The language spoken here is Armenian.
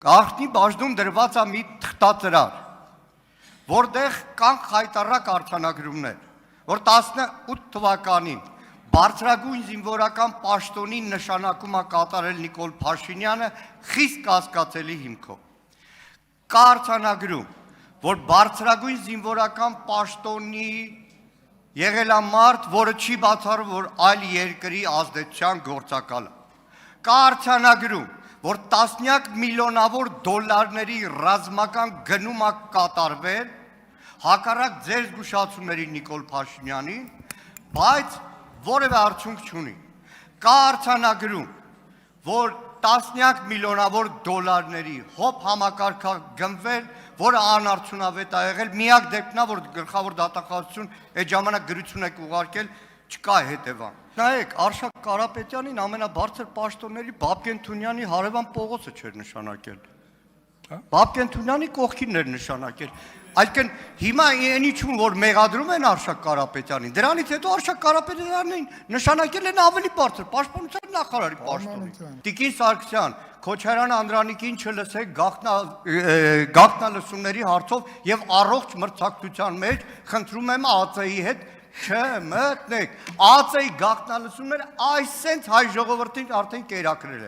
Գաղտնի բաժնում դրված է մի թղթածրար, որտեղ կան խայտառակ արձանագրումներ, որ 18 թվականին բարձրագույն զինվորական պաշտոնի նշանակում է կատարել Նիկոլ Փաշինյանը խիստ կասկածելի հիմքով։ Կա արձանագրում, որ բարձրագույն զինվորական պաշտոնի եղել է մարդ, որը չի բացառում, որ այլ երկրի ազդեցության գործակալ է։ Կա արձանագրում, որ տասնյակ միլիոնավոր դոլարների ռազմական գնում է կատարվել, հակառակ ձեր զգուշացումների Նիկոլ Փաշինյանին, բայց որևէ արդյունք չունի։ Կա արձանագրում, որ տասնյակ միլիոնավոր դոլարների հոբ համակարգ գնվել, որը անարդյունավետ է եղել, միակ դեպքն է, որ գլխավոր դատախազություն այդ ժամանակ գրություն եք ուղարկել, չկա հետևան։ Նայեք, Արշակ Կարապետյանին ամենաբարձր պաշտոնների Բաբկեն Թունյանի հարևան Պողոսը չէր նշանակել։ Բաբկեն Թունյանի կողքին էր նշանակել։ Այսինքն հիմա այնիչում որ մեղադրում են Արշակ Կարապետյանին, դրանից հետո Արշակ Կարապետյանին նշանակել են ավելի բարձր պաշտպանության նախարարի պաշտոնի։ Տիկին Սարգսյան, Քոչարյան Անդրանիկին չլսեք գաղտնալսումների հարցով եւ առողջ մրցակցության մեջ խնդրում եմ ԱԾ-ի հետ չմտնեք։ ԱԾ-ի գաղտնալսումները այսենց հայ ժողովրդին արդեն կերակրել են։